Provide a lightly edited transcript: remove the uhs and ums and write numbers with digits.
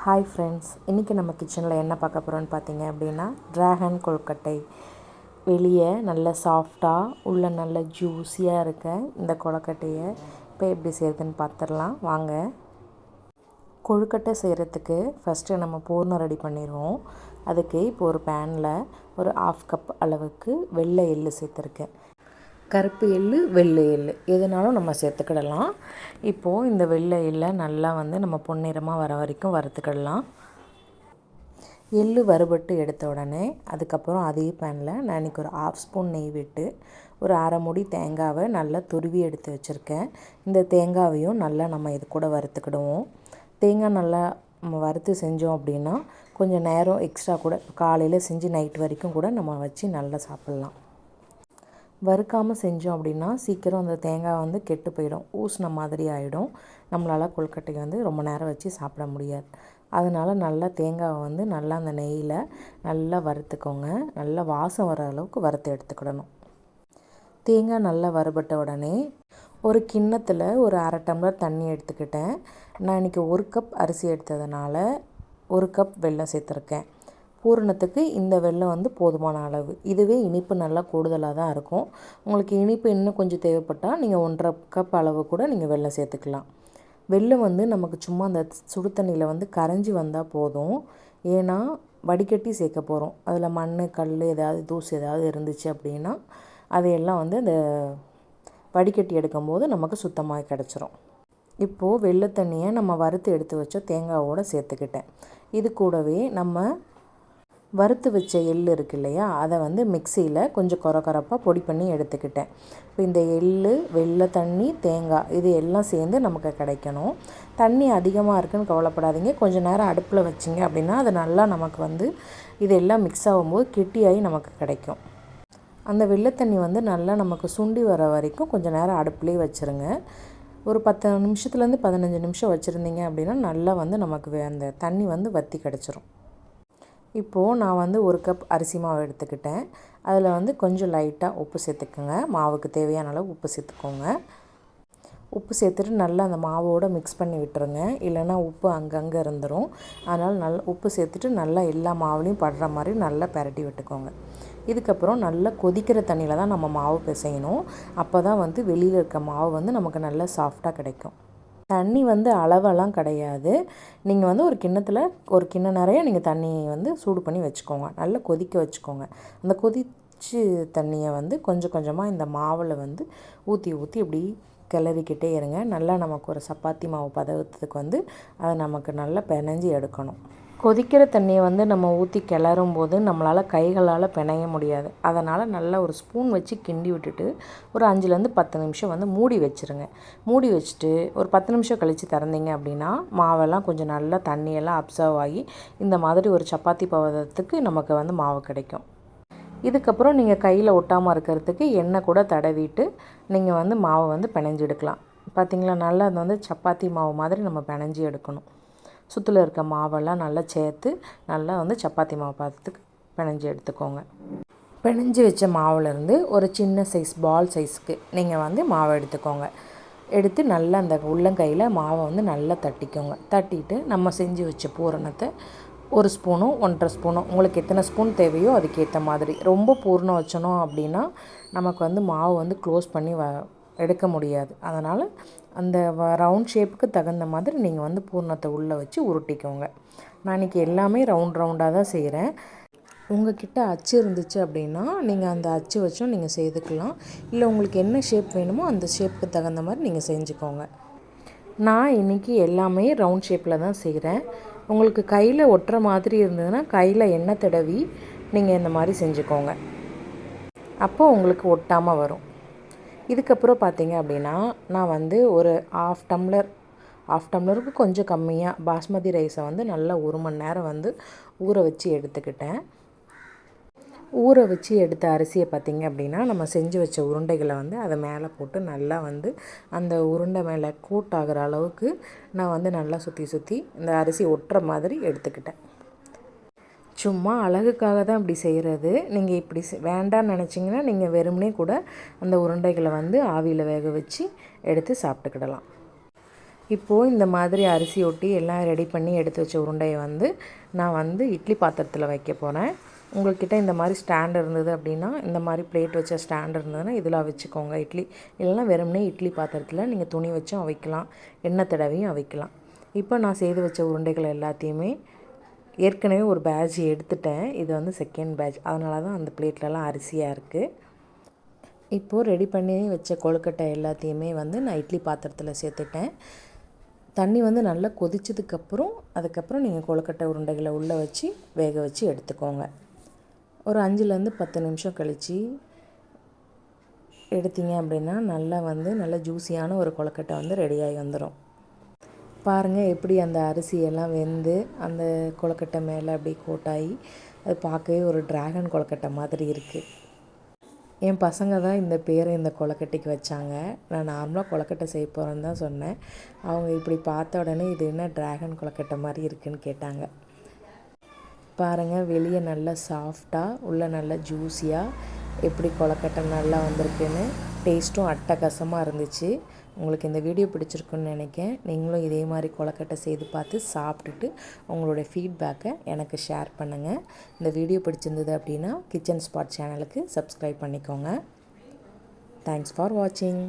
Hi friends, இன்றைக்கி நம்ம கிச்சனில் என்ன பார்க்க போகிறோன்னு பார்த்தீங்க அப்படின்னா ட்ராகன் கொழுக்கட்டை. வெளியே நல்ல சாஃப்டாக உள்ளே நல்ல ஜூஸியாக இருக்க இந்த கொழுக்கட்டையை இப்போ எப்படி செய்கிறதுன்னு பார்த்துடலாம் வாங்க. கொழுக்கட்டை செய்கிறதுக்கு ஃபஸ்ட்டு நம்ம பூர்ணம் ரெடி பண்ணிடுவோம். அதுக்கு இப்போ ஒரு பேனில் ஒரு 1/2 கப் அளவுக்கு வெள்ளை எள்ளு சேர்த்துருக்கேன். கருப்பு எள்ளு, வெள்ளை எள்ளு எதுனாலும் நம்ம சேர்த்துக்கிடலாம். இப்போது இந்த வெள்ளை எள்ளை நல்லா நம்ம பொன்னிறமாக வர வரைக்கும் வறுத்துக்கிடலாம். எள்ளு வறுபட்டு எடுத்த உடனே அதுக்கப்புறம் அதே பேனில் நான் இன்றைக்கி ஒரு 1/2 ஸ்பூன் நெய் விட்டு ஒரு 1/2 மூடி தேங்காவை நல்லா துருவி எடுத்து வச்சுருக்கேன். இந்த தேங்காவையும் நல்லா நம்ம இது கூட வறுத்துக்கிடுவோம். தேங்காய் நல்லா நம்ம வறுத்து செஞ்சோம் அப்படின்னா கொஞ்சம் நேரம் எக்ஸ்ட்ரா கூட காலையில் செஞ்சு நைட் வரைக்கும் கூட நம்ம வச்சு நல்லா சாப்பிட்லாம். வறுக்காமல் செஞ்சோம் அப்படின்னா சீக்கிரம் அந்த தேங்காய் கெட்டு போயிடும், ஊசின மாதிரி ஆகிடும். நம்மளால் கொழுக்கட்டை ரொம்ப நேரம் வச்சு சாப்பிட முடியாது. அதனால் நல்லா தேங்காவை நல்லா அந்த நெய்யில் நல்லா வறுத்துக்கோங்க. நல்லா வாசம் வர அளவுக்கு வறுத்து எடுத்துக்கிடணும். தேங்காய் நல்லா வறுபட்ட உடனே ஒரு கிண்ணத்தில் ஒரு 1/2 டம்ளர் தண்ணி எடுத்துக்கிட்டேன். நான் இன்றைக்கி 1 கப் அரிசி எடுத்ததுனால 1 கப் வெல்லம் சேர்த்துருக்கேன். பூரணத்துக்கு இந்த வெல்லம் போதுமான அளவு. இதுவே இனிப்பு நல்லா கூடுதலாக தான் இருக்கும். உங்களுக்கு இனிப்பு இன்னும் கொஞ்சம் தேவைப்பட்டால் நீங்கள் 1.5 கப் அளவு கூட நீங்கள் வெல்லம் சேர்த்துக்கலாம். வெல்லம் நமக்கு சும்மா அந்த சுடு தண்ணியில் கரைஞ்சி வந்தால் போதும். ஏன்னா வடிகட்டி சேர்க்க போகிறோம். அதில் மண், கல், ஏதாவது தூசு ஏதாவது இருந்துச்சு அப்படின்னா அதையெல்லாம் அந்த வடிகட்டி எடுக்கும்போது நமக்கு சுத்தமாக கிடச்சிரும். இப்போது வெள்ளை தண்ணியை நம்ம வறுத்து எடுத்து வச்ச தேங்காவோடு சேர்த்துக்கிட்டேன். இது கூடவே நம்ம வறுத்து வச்ச எள் இருக்குது இல்லையா, அதை மிக்சியில் கொஞ்சம் கொரப்பாக பொடி பண்ணி எடுத்துக்கிட்டேன். இப்போ இந்த எள், வெள்ளை தண்ணி, தேங்காய் இது எல்லாம் சேர்ந்து நமக்கு கிடைக்கணும். தண்ணி அதிகமாக இருக்குதுன்னு கவலைப்படாதீங்க. கொஞ்சம் நேரம் அடுப்பில் வச்சிங்க அப்படின்னா அது நல்லா நமக்கு இதெல்லாம் மிக்ஸ் ஆகும்போது கெட்டியாகி நமக்கு கிடைக்கும். அந்த வெள்ளை தண்ணி நல்லா நமக்கு சுண்டி வர வரைக்கும் கொஞ்சம் நேரம் அடுப்புலேயே வச்சுருங்க. ஒரு 10 நிமிஷத்துலேருந்து 15 நிமிஷம் வச்சுருந்தீங்க அப்படின்னா நல்லா நமக்கு அந்த தண்ணி வற்றி கிடச்சிரும். இப்போது நான் 1 கப் அரிசி மாவு எடுத்துக்கிட்டேன். அதில் கொஞ்சம் லைட்டாக உப்பு சேர்த்துக்கோங்க. மாவுக்கு தேவையான அளவு உப்பு சேர்த்துக்கோங்க. உப்பு சேர்த்துட்டு நல்லா அந்த மாவோடு மிக்ஸ் பண்ணி விட்டுருங்க. இல்லைன்னா உப்பு அங்கங்கே இருந்துடும். அதனால் நல்லா உப்பு சேர்த்துட்டு நல்லா எல்லா மாவுலேயும் படுற மாதிரி நல்லா பிரட்டி விட்டுக்கோங்க. இதுக்கப்புறம் நல்லா கொதிக்கிற தண்ணியில் தான் நம்ம மாவு பிசையணும். அப்போ தான் வெளியில் இருக்க மாவு நமக்கு நல்லா சாஃப்டாக கிடைக்கும். தண்ணி அளவெல்லாம் கிடையாது. நீங்கள் ஒரு கிண்ணத்தில் ஒரு கிண்ணம் நிறைய நீங்கள் தண்ணியை சூடு பண்ணி வச்சுக்கோங்க. நல்லா கொதிக்க வச்சுக்கோங்க. அந்த கொதிச்சு தண்ணியை கொஞ்சம் கொஞ்சமாக இந்த மாவில் ஊற்றி இப்படி கிளறிக்கிட்டே இருங்க. நல்லா நமக்கு ஒரு சப்பாத்தி மாவு பதத்துக்கு அதை நமக்கு நல்லா பிணைஞ்சி எடுக்கணும். கொதிக்கிற தண்ணியை நம்ம ஊற்றி கிளறும் போது நம்மளால் கைகளால் பிணைய முடியாது. அதனால் நல்லா ஒரு ஸ்பூன் வச்சு கிண்டி விட்டுட்டு ஒரு 5லேருந்து 10 நிமிஷம் மூடி வச்சுருங்க. மூடி வச்சுட்டு ஒரு 10 நிமிஷம் கழித்து திறந்தீங்க அப்படின்னா மாவெல்லாம் கொஞ்சம் நல்லா தண்ணியெல்லாம் அப்சர்வ் ஆகி இந்த மாதிரி ஒரு சப்பாத்தி பதத்துக்கு நமக்கு மாவு கிடைக்கும். இதுக்கப்புறம் நீங்கள் கையில் ஒட்டாமல் இருக்கிறதுக்கு எண்ணெய் கூட தடவிட்டு நீங்கள் மாவை பிணைஞ்சி எடுக்கலாம். பார்த்திங்களா, நல்லா அது சப்பாத்தி மாவு மாதிரி நம்ம பிணைஞ்சி எடுக்கணும். சுற்றில் இருக்க மாவெல்லாம் நல்லா சேர்த்து நல்லா சப்பாத்தி மாவு பதத்துக்கு பிணைஞ்சி எடுத்துக்கோங்க. பிணைஞ்சி வச்ச மாவுலேருந்து ஒரு சின்ன சைஸ் பால் சைஸ்க்கு நீங்கள் மாவை எடுத்துக்கோங்க. எடுத்து நல்லா அந்த உள்ளங்கையில் மாவை நல்லா தட்டிக்கோங்க. தட்டிட்டு நம்ம செஞ்சு வச்ச பூரணத்தை 1 ஸ்பூனோ 1.5 ஸ்பூனோ உங்களுக்கு எத்தனை ஸ்பூன் தேவையோ அதுக்கேற்ற மாதிரி. ரொம்ப பூரணம் வச்சணும் அப்படின்னா நமக்கு மாவு க்ளோஸ் பண்ணி எடுக்க முடியாது. அதனால் அந்த ரவுண்ட் ஷேப்புக்கு தகுந்த மாதிரி நீங்கள் பூரணத்தை உள்ளே வச்சு உருட்டிக்கோங்க. நான் இன்றைக்கி எல்லாமே ரவுண்டாக தான் செய்கிறேன். உங்கள்கிட்ட அச்சு இருந்துச்சு அப்படின்னா நீங்கள் அந்த அச்சு வச்சும் நீங்கள் செய்துக்கலாம். இல்லை உங்களுக்கு என்ன ஷேப் வேணுமோ அந்த ஷேப்புக்கு தகுந்த மாதிரி நீங்கள் செஞ்சுக்கோங்க. நான் இன்றைக்கி எல்லாமே ரவுண்ட் ஷேப்பில் தான் செய்கிறேன். உங்களுக்கு கையில் ஒட்டுற மாதிரி இருந்ததுன்னா கையில் எண்ணெய் தடவி நீங்கள் இந்த மாதிரி செஞ்சுக்கோங்க. அப்போது உங்களுக்கு ஒட்டாமல் வரும். இதுக்கப்புறம் பார்த்தீங்க அப்படின்னா நான் ஒரு 1/2 டம்ளருக்கு கொஞ்சம் கம்மியாக பாஸ்மதி ரைஸை நல்லா 1 மணி நேரம் ஊற வச்சு எடுத்துக்கிட்டேன். ஊற வச்சு எடுத்த அரிசியை பார்த்திங்க அப்படின்னா நம்ம செஞ்சு வச்ச உருண்டைகளை அதை மேலே போட்டு நல்லா அந்த உருண்டை மேலே கோட் ஆகிற அளவுக்கு நான் நல்லா சுற்றி இந்த அரிசி ஒட்டுற மாதிரி எடுத்துக்கிட்டேன். சும்மா அழகுக்காக தான் இப்படி செய்கிறது. நீங்கள் இப்படி வேண்டான்னு நினச்சிங்கன்னா நீங்கள் வெறுமனே கூட அந்த உருண்டைகளை ஆவியில் வேக வச்சு எடுத்து சாப்பிட்டுக்கிடலாம். இப்போது இந்த மாதிரி அரிசி ஒட்டி எல்லாம் ரெடி பண்ணி எடுத்து வச்ச உருண்டையை வந்து நான் வந்து இட்லி பாத்திரத்தில் வைக்க போகிறேன். உங்கள்கிட்ட இந்த மாதிரி ஸ்டாண்ட் இருந்தது அப்படின்னா, இந்த மாதிரி பிளேட் வச்ச ஸ்டாண்ட் இருந்ததுன்னா இதில் வச்சுக்கோங்க. இட்லி இல்லைனா வெறுமனே இட்லி பாத்திரத்தில் நீங்கள் துணி வச்சும் அவிக்கலாம், எண்ணெய் தடவியும் அவிக்கலாம். இப்போ நான் செய்து வச்ச உருண்டைகள் எல்லாத்தையுமே ஏற்கனவே ஒரு பேட்ச் எடுத்துட்டேன். இது வந்து செகண்ட் பேட்ச், அதனால தான் அந்த பிளேட்லலாம் அரிசியாக இருக்குது. இப்போது ரெடி பண்ணி வச்ச கொழுக்கட்டை எல்லாத்தையுமே வந்து நான் இட்லி பாத்திரத்தில் சேர்த்துட்டேன். தண்ணி வந்து நல்லா கொதிச்சதுக்கப்புறம் அதுக்கப்புறம் நீங்கள் கொழுக்கட்டை உருண்டைகளை உள்ளே வச்சு வேக வச்சு எடுத்துக்கோங்க. ஒரு 5லேருந்து 10 நிமிஷம் கழித்து எடுத்தீங்க அப்படின்னா நல்லா ஜூஸியான ஒரு கொழுக்கட்டை வந்து ரெடியாகி வந்துடும். பாருங்கள் எப்படி அந்த அரிசியெல்லாம் வெந்து அந்த கொழுக்கட்டை மேலே அப்படி கோட்டாகி அது பார்க்கவே ஒரு ட்ராகன் கொழுக்கட்டை மாதிரி இருக்குது. என் பசங்க தான் இந்த பேரை இந்த கொழுக்கட்டைக்கு வச்சாங்க. நான் நார்மலாக கொழுக்கட்டை செய்ய போகிறேன்னு தான் சொன்னேன். அவங்க இப்படி பார்த்த உடனே இது என்ன ட்ராகன் கொழுக்கட்டை மாதிரி இருக்குதுன்னு கேட்டாங்க. பாருங்கள் வெளியே நல்லா சாஃப்டாக உள்ளே நல்லா ஜூஸியாக எப்படி கொழுக்கட்டை நல்லா வந்திருக்குன்னு. டேஸ்ட்டும் அட்டகாசமாக இருந்துச்சு. உங்களுக்கு இந்த வீடியோ பிடிச்சிருக்குன்னு நினைக்கிறேன். நீங்களும் இதே மாதிரி கொழுக்கட்டை செய்து பார்த்து சாப்பிட்டுட்டு உங்களுடைய ஃபீட்பேக்கை எனக்கு ஷேர் பண்ணுங்கள். இந்த வீடியோ பிடிச்சிருந்தது அப்படின்னா கிச்சன் ஸ்பாட் சேனலுக்கு சப்ஸ்கிரைப் பண்ணிக்கோங்க. தேங்க்ஸ் ஃபார் வாட்சிங்.